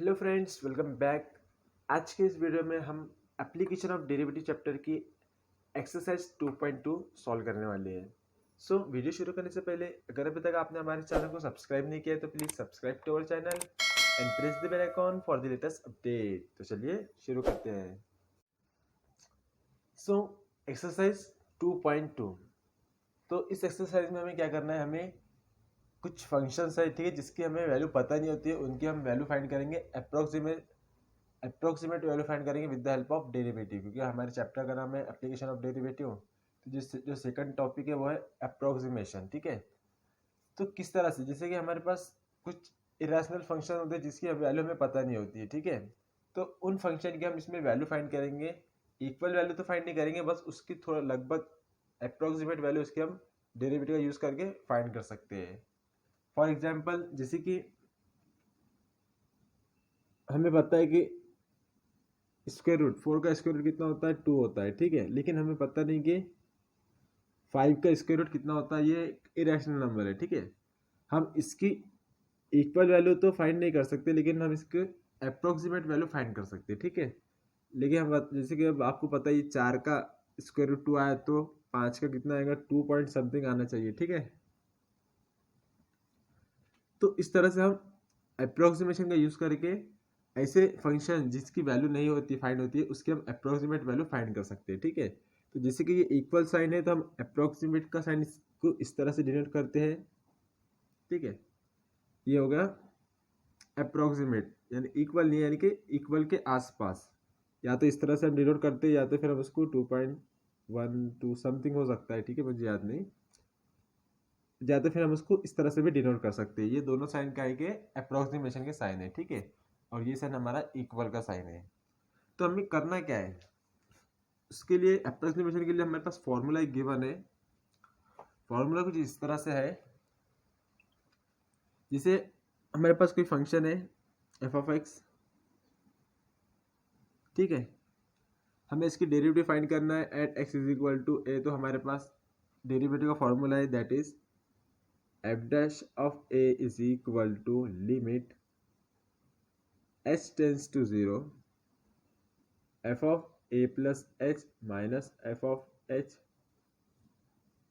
Hello friends, welcome back. आज के इस वीडियो में हम एप्लीकेशन ऑफ डेरिवेटिव चैप्टर की एक्सरसाइज 2.2 सॉल्व करने वाले हैं। वीडियो शुरू करने से पहले अगर अभी तक आपने हमारे चैनल को सब्सक्राइब नहीं किया है तो please subscribe to our channel and press the bell icon for the latest update. तो चलिए शुरू करते हैं। एक्सरसाइज 2.2। तो इस एक्सरसाइज में हमें क्या करना है, हमें कुछ फंक्शंस है, ठीक है, जिसकी हमें वैल्यू पता नहीं होती है, उनकी हम वैल्यू फाइंड करेंगे। अप्रोक्सीमेट वैल्यू फाइंड करेंगे with the help of derivative, क्योंकि हमारे चैप्टर का नाम है एप्लीकेशन ऑफ डेरिवेटिव। तो जो सेकंड टॉपिक है वो है अप्रोक्सीमेशन, ठीक है। तो किस तरह से, जैसे कि हमारे पास कुछ इरेशनल फंक्शन होते हैं जिसकी वैल्यू हमें पता नहीं होती है, ठीक है। तो उन फंक्शन की हम इसमें वैल्यू फाइंड करेंगे। इक्वल वैल्यू तो फाइंड नहीं करेंगे, बस उसकी थोड़ा लगभग अप्रोक्सीमेट वैल्यू उसकी हम डेरिवेटिव का यूज करके फाइंड कर सकते हैं। फॉर एग्जाम्पल, जैसे कि हमें पता है कि स्क्वायर रूट 4 का स्क्वायर रूट कितना होता है, 2 होता है, ठीक है। लेकिन हमें पता नहीं कि 5 का स्क्वायर रूट कितना होता है, ये इरेशनल नंबर है, ठीक है। हम इसकी इक्वल वैल्यू तो फाइंड नहीं कर सकते, लेकिन हम इसके अप्रोक्सीमेट वैल्यू फाइंड कर सकते हैं, ठीक है। लेकिन हम जैसे कि अब आपको पता है ये 4 का स्क्वायर रूट 2 आया, तो 5 का कितना आएगा, 2 पॉइंट समथिंग आना चाहिए, ठीक है। तो इस तरह से हम अप्रोक्सीमेशन का यूज करके ऐसे फंक्शन जिसकी वैल्यू नहीं होती, फाइंड होती है, उसकी हम अप्रोक्सीमेट वैल्यू फाइंड कर सकते हैं, ठीक है। तो जैसे कि ये इक्वल साइन है, तो हम अप्रोक्सीमेट का साइन को इस तरह से डिनोट करते हैं, ठीक है। ये हो गया अप्रोक्सीमेट, यानी इक्वल नहीं, यानी कि इक्वल के आसपास। या तो इस तरह से हम डिनोट करते हैं, या तो फिर हम उसको 2.12 समथिंग हो सकता है, ठीक है, मुझे याद नहीं, या तो फिर हम उसको इस तरह से भी डिनोट कर सकते हैं। ये दोनों साइन का है, अप्रोक्सीमेशन के साइन है, ठीक है। और ये साइन हमारा इक्वल का साइन है। तो हमें करना क्या है, उसके लिए अप्रोक्सीमेशन के लिए हमारे पास फॉर्मूला एक गिवन है। फॉर्मूला कुछ इस तरह से है, जिसे हमारे पास कोई फंक्शन है एफ ऑफ एक्स, ठीक है। हमें इसकी डेरिवेटिव फाइंड करना है at x is equal to a. तो हमारे पास डेरिवेटिव का फॉर्मूला है, that is f dash of a is equal to limit h tends to 0 f of a plus h minus f of h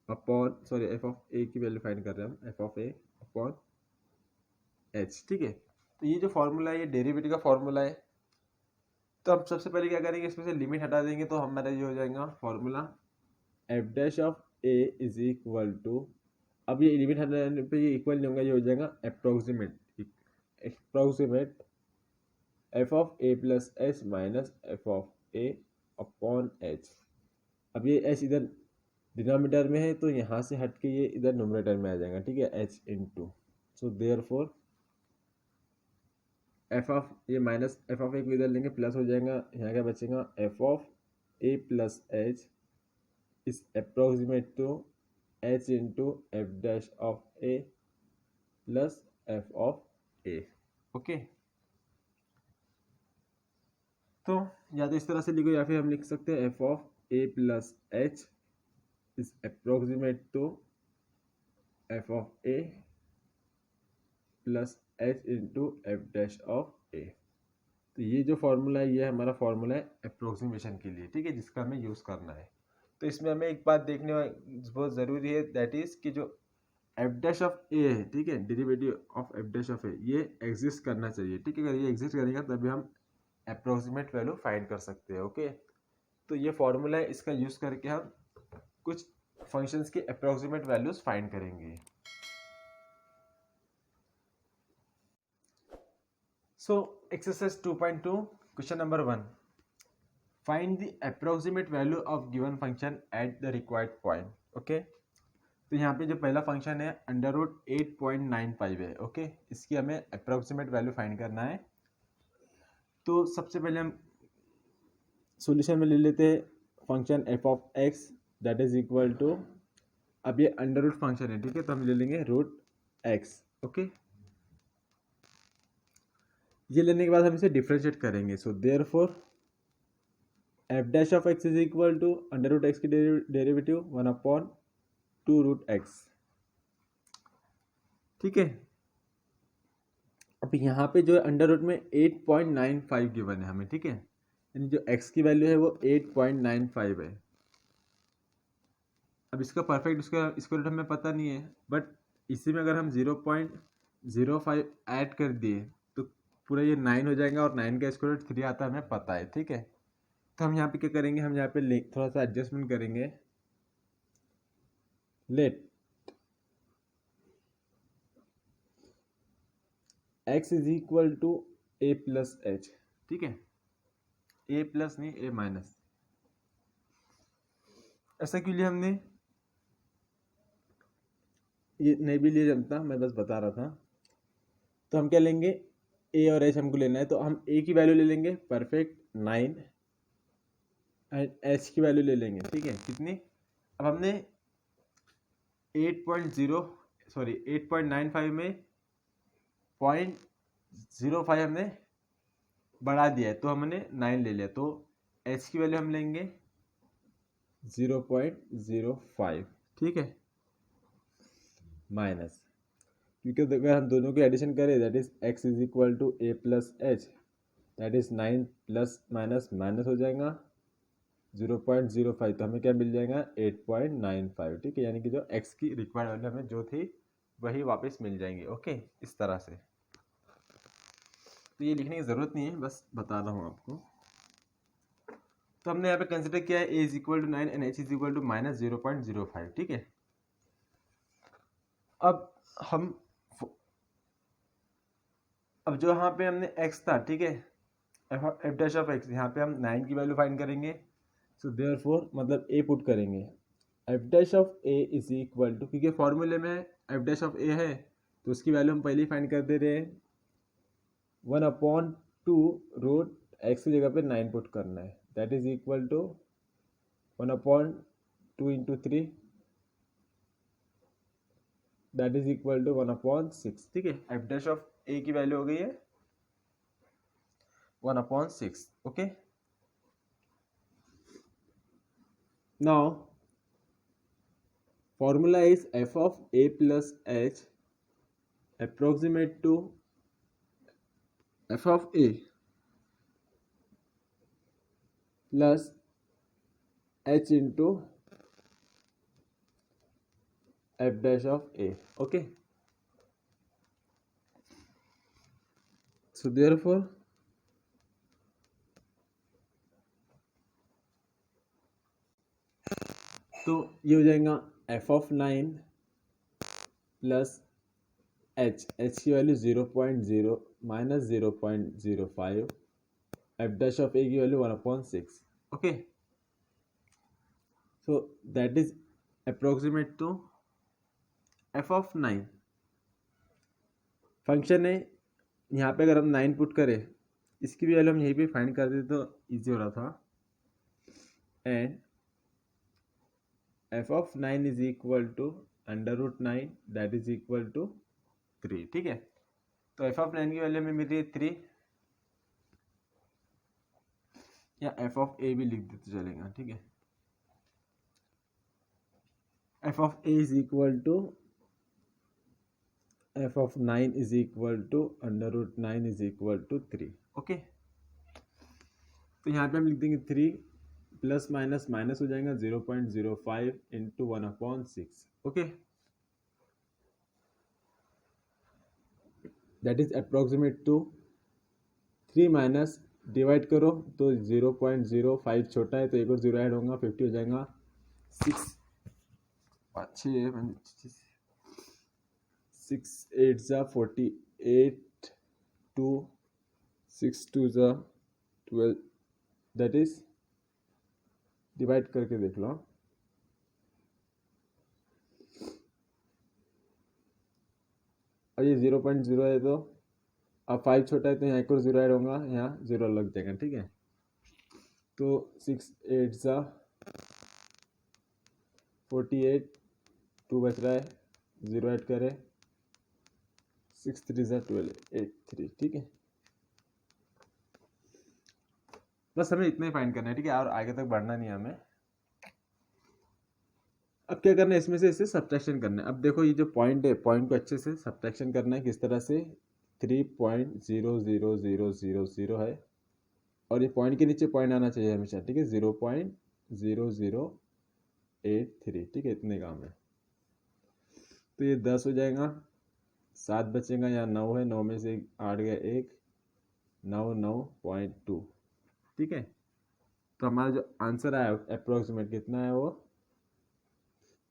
upon, sorry, f of a की value find कर रहे हैं हम, f of a upon h, ठीक है। तो ये जो फॉर्मूला है ये डेरिवेटिव का फॉर्मूला है। तो हम सबसे पहले क्या करेंगे, इसमें से लिमिट हटा देंगे, तो हमारा ये हो जाएगा formula f dash of a is equal to, अब ये लिमिट हटाने पे ये इक्वल नहीं होगा, ये हो जाएगा approximate f of a plus h minus f of a upon H. अब ये एच इधर डिनोमिनेटर में है, तो यहाँ से हट के ये इधर नोमिनेटर में आ जाएगा, ठीक है, h into, so therefore f of, ये माइनस एफ ऑफ ए को इधर लेंगे, प्लस हो जाएगा, यहाँ क्या बचेगा, f of a plus h is approximate to h into f dash of a plus f of a, okay. तो या तो इस तरह से लिखो, या फिर हम लिख सकते हैं f of a plus h is approximate to f of a plus h into f dash of a. तो ये जो फॉर्मूला है ये हमारा फॉर्मूला है अप्रोक्सीमेशन के लिए, ठीक है, जिसका हमें यूज़ करना है। तो इसमें हमें एक बात देखने बहुत ज़रूरी है, दैट इज़ कि जो एफ डैश ऑफ ए है, ठीक है, derivative of f dash of a, ये एग्जिस्ट करना चाहिए, ठीक है। अगर ये एग्जिस्ट करेगा तभी हम अप्रोक्सीमेट वैल्यू फाइंड कर सकते हैं, ओके। तो ये फॉर्मूला है, इसका यूज़ करके हम कुछ फंक्शंस की अप्रोक्सीमेट वैल्यूज फाइंड करेंगे। So exercise 2.2 question number 1, find the approximate value of given function at the required point, okay। तो यहाँ पे जो पहला फंक्शन है अंडर रूट 8.95 है, ओके। इसकी हमें अप्रोक्सीमेट वैल्यू फाइंड करना है। तो सबसे पहले हम सॉल्यूशन में ले लेते हैं function f of x that is equal to, अब ये अंडर रूट फंक्शन है, ठीक है, तो हम ले लेंगे रूट एक्स, ओके। ये लेने के बाद हम इसे डिफ्रेंशिएट करेंगे, so therefore f dash of x is equal to under root x की डेरिवेटिव 1/2 रूट एक्स, ठीक है। अब यहाँ पे जो है अंडर रूट में 8.95 गिवन है हमें, ठीक है, यानी जो x की वैल्यू है वो 8.95 है। अब इसका परफेक्ट इसका स्क्वायर रूट हमें पता नहीं है, बट इसी में अगर हम 0.05 ऐड कर दिए तो पूरा ये 9 हो जाएगा, और 9 का स्क्वायर रूट 3 आता है हमें पता है, ठीक है। तो हम यहाँ पे क्या करेंगे, हम यहाँ पे थोड़ा सा एडजस्टमेंट करेंगे। Let x is equal to a plus h, ठीक है, a प्लस नहीं a माइनस। ऐसा क्यों लिया हमने, ये नहीं भी लिया जनता, मैं बस बता रहा था। तो हम क्या लेंगे, a और h हमको लेना है, तो हम a की वैल्यू ले लेंगे परफेक्ट 9 एंड h की वैल्यू ले लेंगे, ठीक है, कितनी। अब हमने 8.95 में 0.05 हमने बढ़ा दिया है, तो हमने 9 ले लिया, तो h की वैल्यू हम लेंगे 0.05, ठीक है, माइनस, क्योंकि अगर हम दोनों की एडिशन करें that is x is equal to a plus h, that is 9 plus minus minus हो जाएगा 0.05, तो हमें क्या मिल जाएगा 8.95, ठीक है, यानी कि जो x की रिक्वायर्ड वैल्यू हमें जो थी वही वापस मिल जाएंगी। ओके, इस तरह से। तो ये लिखने की ज़रूरत नहीं है, बस बता रहा हूँ आपको। तो हमने यहाँ पे कंसिडर किया है a is equal to 9 and h is equal to minus 0.05, ठीक है। अब जो यहाँ पे हमने x था, ठीक है, एफ डैश ऑफ x, यहाँ पे हम 9 की वैल्यू फाइंड करेंगे, सो देयरफॉर मतलब a पुट करेंगे, f dash of a is equal to, क्योंकि फॉर्मूले में एफ डैश ऑफ a है तो उसकी वैल्यू हम पहले ही फाइंड कर दे रहे हैं, 1/2 रूट x की जगह पे 9 पुट करना है, that is equal to 1/2 into 3, that is equal to 1/6, ठीक है। एफ डैश ऑफ a की वैल्यू हो गई है 1/6, okay. Now formula is f of a plus h approximate to f of a plus h into f dash of a, okay. So therefore तो ये हो जाएगा f of 9 प्लस h की value 0.0 minus 0.05, f dash of a की value 1/6, okay. So that is approximate to f of 9 function है। यहाँ पे अगर हम 9 पुट करें, इसकी भी वैल्यू हम यहीं पे फाइंड कर देते तो इजी हो रहा था, and f of 9 is equal to under root 9, that is equal to 3, ठीक है। तो f of 9 की वैल्यू हमें मिल रही है 3, या f of a भी लिख देते चलेगा, ठीक है। f of a is equal to f of 9 is equal to under root 9 is equal to 3, okay. तो यहाँ पे हम लिख देंगे 3 प्लस माइनस माइनस हो जाएगा 0.05 into 1/6, okay. That is approximate to 3 minus divide करो तो 0.05 छोटा है तो एक और जीरो ऐड होगा 50 हो जाएगा 6 8 ज़ा 48 2 6 2 ज़ा 12, दैट इज डिवाइड करके देख लो, और ये 0.0 है तो अब 5 छोटा है तो यहाँ एक और जीरो ऐड होगा, यहाँ जीरो लग जाएगा, ठीक है। तो 6 8 ज़ा 48 2 बच रहा है, जीरो ऐड करें 6 3 ज़ा 12 8 3, ठीक है। बस हमें इतना ही फाइंड करना है, ठीक है, और आगे तक बढ़ना नहीं है हमें। अब क्या करना है, इसमें से इसे सब्ट्रैक्शन करना है। अब देखो ये जो पॉइंट है, पॉइंट को अच्छे से सब्ट्रैक्शन करना है, किस तरह से, 3.00000 है, और ये पॉइंट के नीचे पॉइंट आना चाहिए हमेशा, ठीक है, 0.0083, ठीक है, इतने काम है। तो ये 10 हो जाएगा, 7 बचेगा, यहाँ 9 है, 9 में से 8 गया 1, 9.2, ठीक है। तो हमारा जो आंसर आया अप्रोक्सीमेट कितना है, वो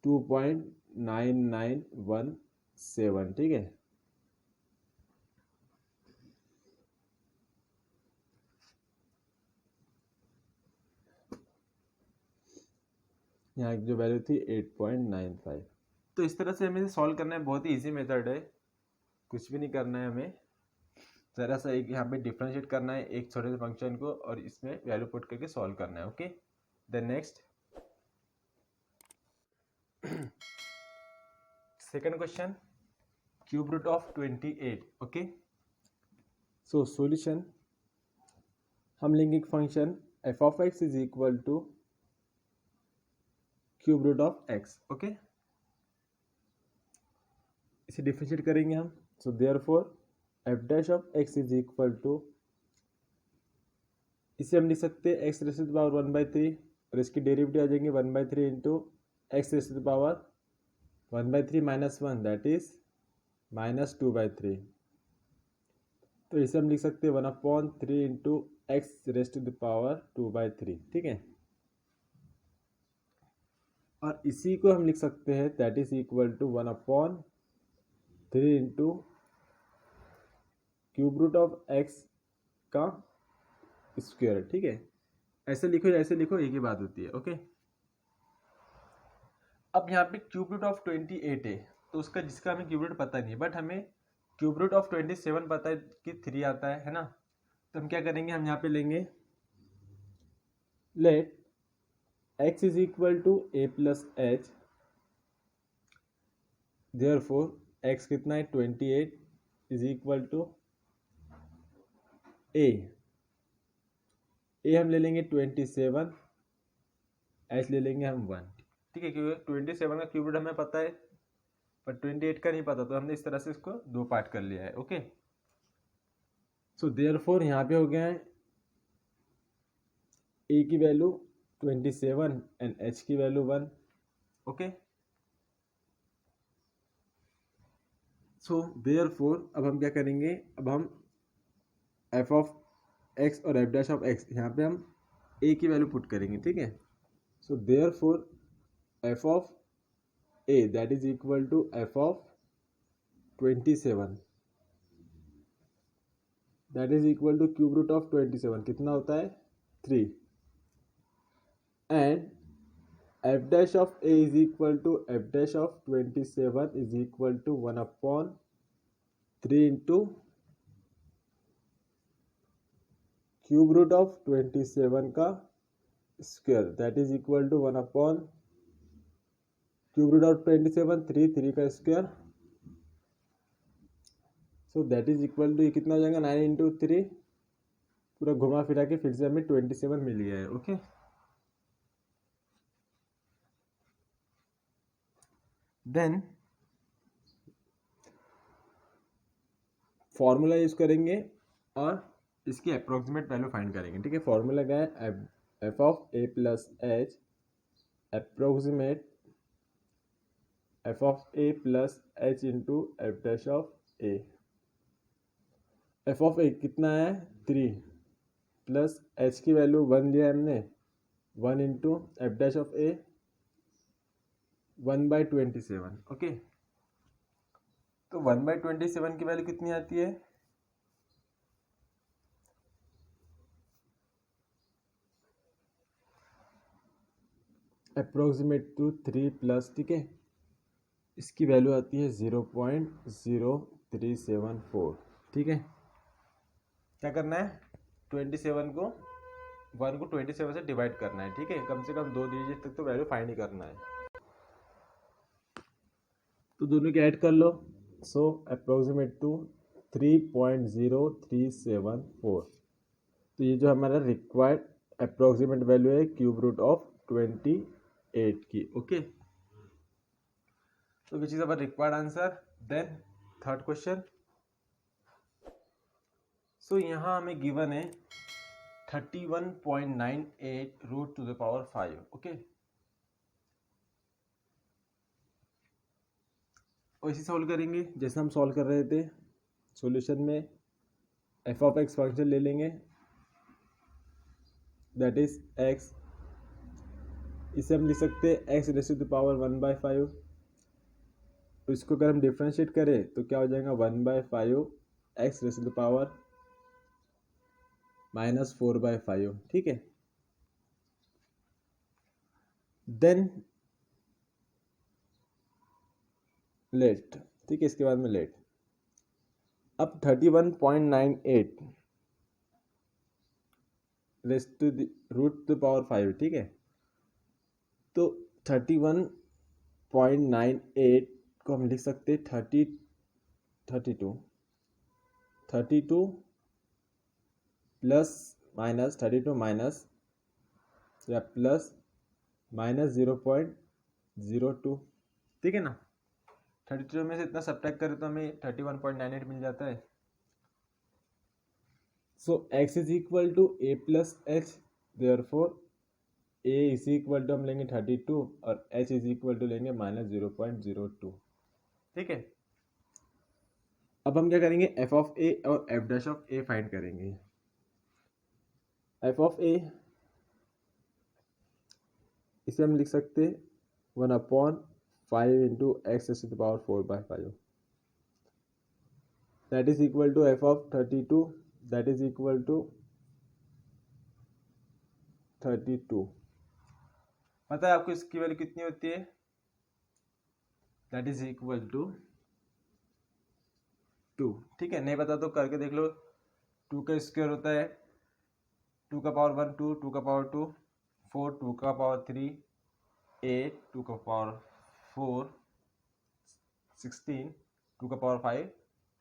2.9917, ठीक है। यहाँ की जो वैल्यू थी 8.95। तो इस तरह से हमें सॉल्व करना है, बहुत ही इजी मेथड है, कुछ भी नहीं करना है हमें, जरा सा एक यहाँ पे डिफरेंशिएट करना है एक छोटे से फंक्शन को और इसमें वैल्यू पुट करके सॉल्व करना है। Okay, then next second question, cube root of 28। Okay, so solution, हम लेंगे एक function f of x is equal to cube root of x. Okay, इसे डिफरेंशिएट करेंगे हम, so therefore f dash of x is equal to, इसे हम लिख सकते हैं x raise to the power 1/3 और इसकी डेरिवेटिव आ जाएंगे 1/3 into x raise to the power 1/3 minus 1, that is -2/3। तो इसे हम लिख सकते हैं 1/3 into x raise to the power 2/3, ठीक है। और इसी को हम लिख सकते हैं that is equal to 1/3 into cube root of x का स्क्वायर, ठीक है। ऐसे लिखो या ऐसे लिखो, एक ही बात होती है। ओके, अब यहाँ पे क्यूब रूट ऑफ 28 है, तो उसका जिसका हमें क्यूब रूट पता नहीं, बट हमें क्यूब रूट ऑफ 27 पता है कि 3 आता है ना। तो हम क्या करेंगे, हम यहाँ पे लेंगे let x is equal to a plus h, therefore x कितना है 28 इज इक्वल टू a हम ले लेंगे 27, h ले लेंगे हम 1, ठीक है, क्योंकि 27 का क्यूब रूट हमें पता है पर 28 का नहीं पता, तो हमने इस तरह से इसको दो पार्ट कर लिया है। ओके, सो देयरफॉर यहाँ पे हो गया है a की वैल्यू 27 एंड h की वैल्यू 1। ओके, सो देयरफॉर अब हम क्या करेंगे, अब हम f ऑफ x और f डैश ऑफ x यहाँ पे हम a की वैल्यू पुट करेंगे, ठीक है। So therefore f of a that is equal to f of 27, that is equal to cube root of 27, कितना होता है 3, and f dash of a is equal to f dash of 27 is equal to 1/3 into cube root of 27 का square, that is equal to 1/, cube root of 27 3 का square, so that is equal to, ये कितना हो जाएगा 9 into 3, पूरा घुमा फिरा के फिर से हमें 27 मिल गया है। ओके, देन फॉर्मूला यूज करेंगे और इसकी अप्रोक्सीमेट वैल्यू फाइंड करेंगे, ठीक है। फॉर्मूला क्या है, f of a plus h approximate f of a plus h into f dash of a. F of a कितना है 3 प्लस एच की वैल्यू 1 लिया हमने, 1 into f dash of A 1/27। Okay, तो 1/27 की वैल्यू कितनी आती है, अप्रोक्सीमेट टू 3 प्लस, ठीक है, इसकी वैल्यू आती है 0.0374, ठीक है। क्या करना है, 27 को 1 को 27 से डिवाइड करना है, ठीक है, कम से कम 2 डिजिट तक तो वैल्यू फाइंड ही करना है। तो दोनों के ऐड कर लो, सो अप्रोक्सीमेट टू 3.0374, तो ये जो हमारा रिक्वायर्ड अप्रोक्सीमेट वैल्यू है क्यूब रूट ऑफ 28 की। Okay, so which is our required answer. Then third question, so यहाँ हमें गिवन है 31.98 root to the power 5. Okay, और इसे सॉल्व करेंगे जैसे हम सॉल्व कर रहे थे. सॉल्यूशन में एफ ऑफ एक्स फंक्शन ले लेंगे, दैट इज एक्स. इसे हम लिख सकते हैं x raise to the power 1/5. इसको अगर हम डिफ्रेंशिएट करें तो क्या हो जाएगा 1/5 x raise to the power -4/5. ठीक है. Then let. ठीक है, इसके बाद में लेट. अब 31.98 raise to the root to the power 5. ठीक है, तो 31.98 को हम लिख सकते हैं 32 प्लस माइनस 32 माइनस या प्लस माइनस 0.02. ठीक है ना. 32 में से इतना सब्ट्रैक्ट करें तो हमें 31.98 मिल जाता है. So x is equal to a plus h. Therefore a is equal to हम लेंगे 32 और h इज इक्वल टू लेंगे -0.02. ठीक है. अब हम क्या करेंगे, f ऑफ a और f dash of a find करेंगे. f ऑफ a इसे हम लिख सकते 1/5 into x raise to the power 4/5. That is equal to f of 32, that is equal to 32. पता है आपको इसकी वैल्यू कितनी होती है? That is equal to 2. ठीक है, नहीं पता तो करके देख लो. 2 का स्क्वायर होता है 2 का पावर 1 2, 2 का पावर 2 4, 2 का पावर 3 8, 2 का पावर 4 16, 2 का पावर 5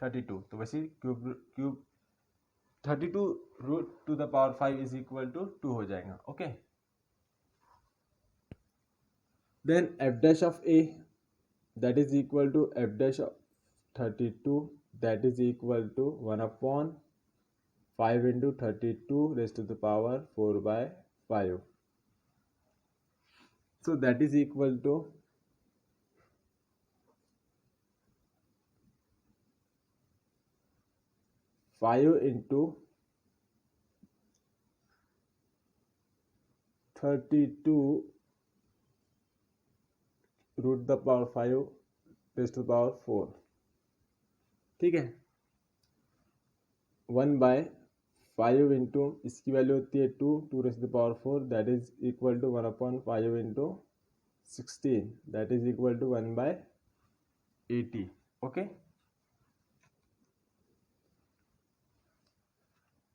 32. तो वैसे cube 32 root to the power 5 is equal to 2 हो जाएगा. Okay. Then f dash of a that is equal to f dash of 32, that is equal to 1/5 into 32 raise to the power 4/5. So that is equal to 5 into 32 root the power 5 raise to the power 4. ठीक है. 1/5 into इसकी value होती है 2 raise to the power 4, that is equal to 1/5 into 16, that is equal to 1/80. Okay.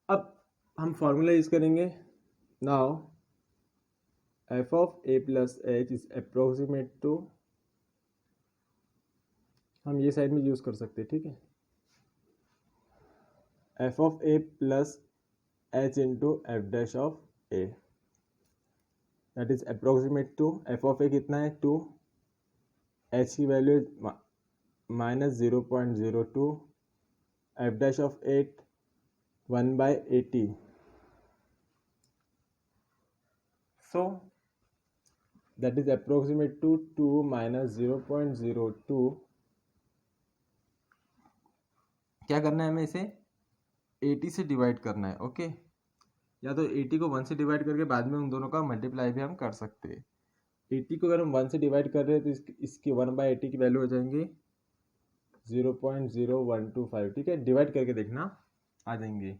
अब हम formula use करेंगे. Now f of a plus h is approximate to, हम ये साइड में यूज कर सकते हैं. ठीक है, f of a plus h into f dash of a, that is approximate to. f of a कितना है 2, h की value -0.02, f dash of 8 1/80. So that is approximate to 2 minus 0.02. क्या करना है हमें, इसे 80 से डिवाइड करना है. ओके. या तो 80 को 1 से डिवाइड करके बाद में उन दोनों का मल्टीप्लाई भी हम कर सकते हैं. 80 को अगर हम 1 से डिवाइड कर रहे हैं तो इसकी 1/80 की वैल्यू हो जाएंगे 0.0125. ठीक है, डिवाइड करके देखना आ जाएंगे.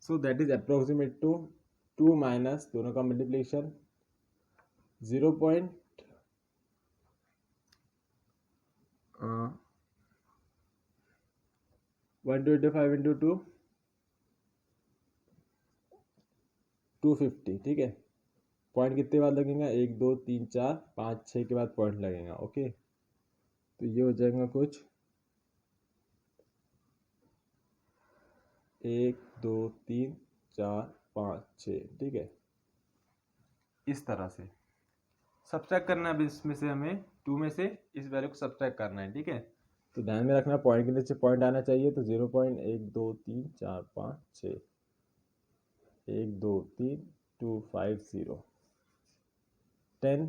So that is approximate to 2 minus दोनों का मल्टीप्लिकेशन 0.125 इंटू 2 250. ठीक है, पॉइंट कितने बाद लगेगा 1 2 3 4 5 6 के बाद पॉइंट लगेगा. ओके, तो ये हो जाएगा कुछ 1 2 3 4 5 6. ठीक है, इस तरह से सब्ट्रैक्ट करना है. अब इसमें से हमें 2 में से इस वैल्यू को सब्ट्रैक्ट करना है. ठीक है, तो ध्यान में रखना पॉइंट के नीचे पॉइंट आना चाहिए। तो 0.1 2 3 4 5 6 1 2 3 2 5 0 10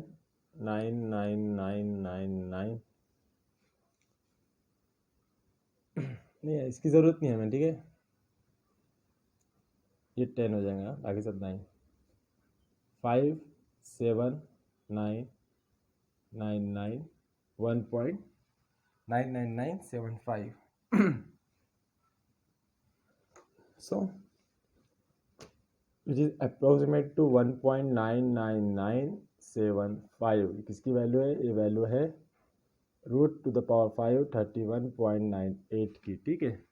9 9 9 9 9 नहीं इसकी ज़रूरत नहीं है हमें, ठीक है, ये 10 हो जाएगा, बाकी सब 9 5 7 9 9 9 1.99975 so which is approximate to 1.99975 किसकी वैल्यू है, ये वैल्यू है √5 31.98 की, ठीक है।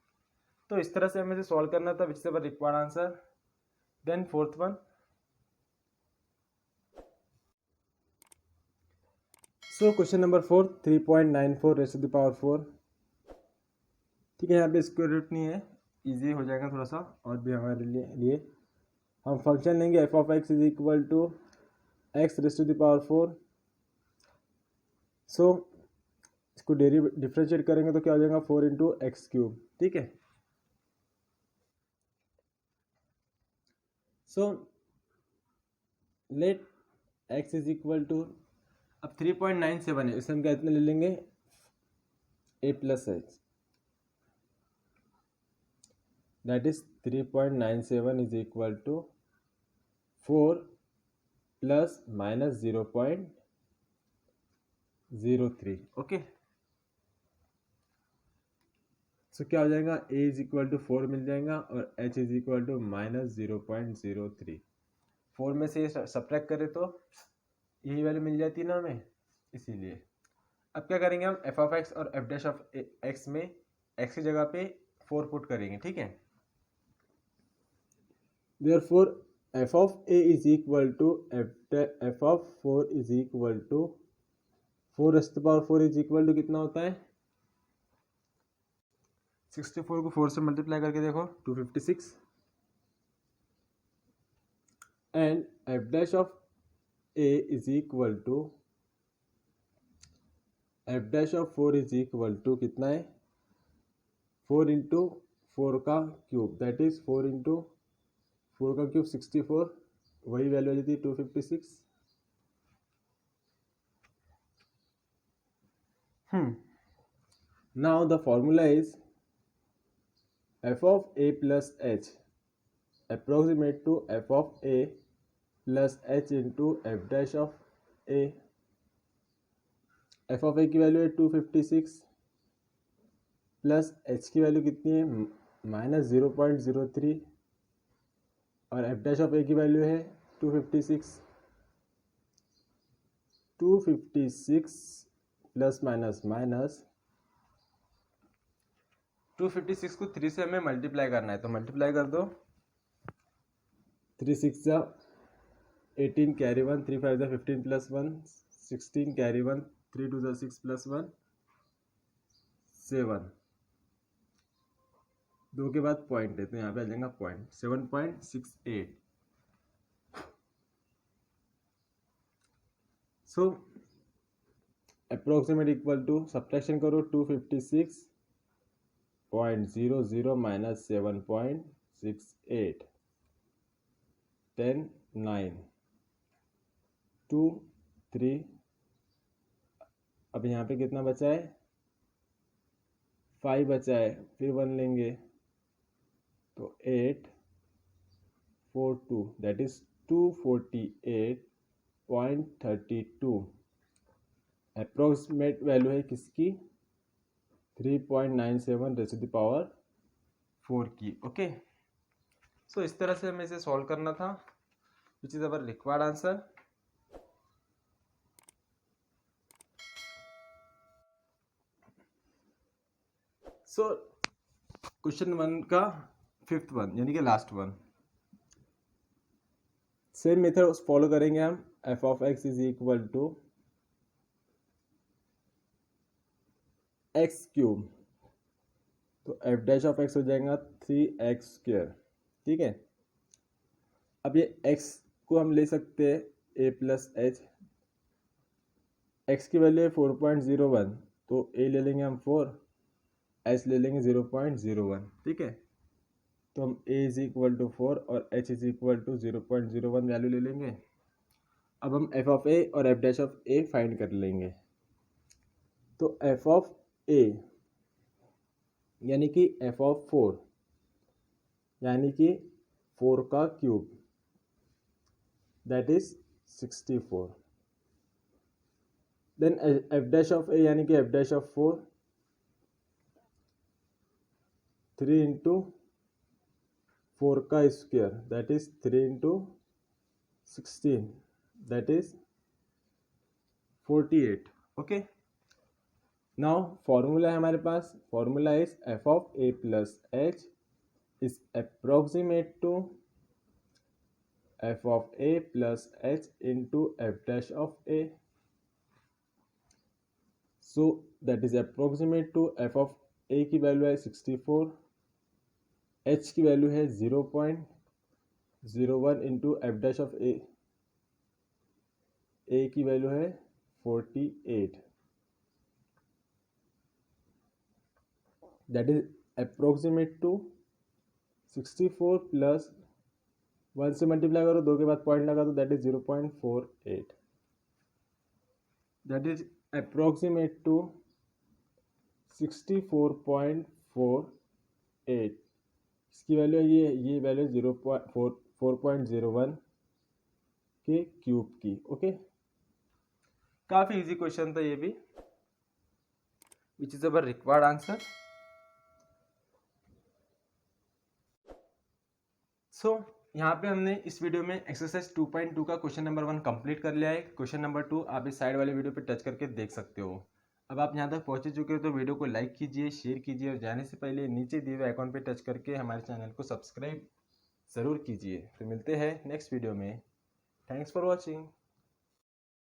तो इस तरह से हमें सॉल्व करना था which is our required answer. Then fourth one, so question number 4 3.94 raise to the power 4, ठीक है। यहाँ पे स्क्वायर रूट नहीं है, इजी हो जाएगा थोड़ा सा और भी हमारे लिए। हम फंक्शन लेंगे f of x is equal to x raise to the power 4। So इसको डिफ्रेंशिएट करेंगे तो क्या हो जाएगा 4 इंटू एक्स क्यूब, ठीक है। So let x is equal to, अब 3.97 है, इसमें हम क्या इतने ले लेंगे a plus h, that is 3.97 is equal to 4 plus minus 0.03, okay. So क्या हो जाएगा, a इज इक्वल टू 4 मिल जाएगा और h is equal to minus 0.03। 4 में से सब्ट्रैक्ट करें तो यही वैल्यू मिल जाती है ना हमें, इसीलिए। अब क्या करेंगे हम एफ ऑफ एक्स और एफ डैश ऑफ एक्स में एक्स की जगह पे 4 पुट करेंगे, ठीक है। Therefore f of a is equal to f of 4 is equal to 4 raise to the power 4 is equal to कितना होता है 64 को 4 से मल्टीप्लाई करके देखो 256 and f dash of a is equal to f dash of 4 is equal to कितना है 4 into 4 का क्यूब, दैट इज 4 इंटू 4 का क्यूब 64, वही वैल्यू आ जाती है 256। Now the formula is f of a plus h approximate to f of a plus h into f dash of a. F of a की value है 256 plus H की value कितनी है minus 0.03 और f dash of a की value है 256 plus minus minus 256 को 3 से हमें मल्टीप्लाई करना है, तो मल्टीप्लाई कर दो 3 6 जा 18 कैरी 1 3 5 जा 15 प्लस 1 16 कैरी 1 3 2 जा 6 प्लस 1 7, 2 के बाद पॉइंट है तो यहाँ पे आ जाएगा point 7.68। So approximate equal to subtraction करो 256.00 माइनस 7.68 10 9 2 3। अब यहाँ पे कितना बचा है 5 बचा है, फिर 1 लेंगे तो 8 4 2 दैट इज 248.32। अप्रोक्सीमेट वैल्यू है किसकी 3.97 रेज़ टू द पावर 4 की, ओके। सो इस तरह से हमें इसे सॉल्व करना था which is our required answer. So question 1 का 5th वन यानी कि last one, same method follow करेंगे हम। F of x is equal to x cube, तो एफ डैश ऑफ एक्स हो जाएगा 3x², ठीक है। अब ये x को हम ले सकते हैं a प्लस एच, एक्स की वैल्यू है 4.01 तो a ले लेंगे हम 4 एच ले लेंगे 0.01, ठीक है। तो हम a इज इक्वल टू 4 और h is equal to 0.01 value ले लेंगे। अब हम f ऑफ a और f dash of a find कर लेंगे। तो f ऑफ a यानी कि f ऑफ 4 यानी कि 4 का cube, that is 64। Then f dash of a यानी कि f डैश ऑफ 4, 3 इंटू 4 का square, that is 3 into 16, that is 48। Okay, now formula है हमारे पास, formula is f of a plus h is approximate to f of a plus h into f dash of a. So that is approximate to f of a की value है 64, h की value है 0.01 into f dash of a की value है 48, that is approximate to 64 plus 1 से multiply करो, 2 के बाद पॉइंट लगा दो, that is 0.48, that is approximate to 64.48। इसकी वैल्यू है ये वैल्यू 4.01 के क्यूब की। ओके, काफी इजी क्वेश्चन था ये भी, which is our required answer. So यहाँ पे हमने इस वीडियो में एक्सरसाइज 2.2 का क्वेश्चन नंबर 1 कंप्लीट कर लिया है। क्वेश्चन नंबर 2 आप इस साइड वाले वीडियो पे टच करके देख सकते हो। अब आप यहाँ तक पहुँच चुके हो तो वीडियो को लाइक कीजिए, शेयर कीजिए और जाने से पहले नीचे दिए हुए आइकॉन पे टच करके हमारे चैनल को सब्सक्राइब ज़रूर कीजिए। तो मिलते हैं नेक्स्ट वीडियो में। Thanks for watching.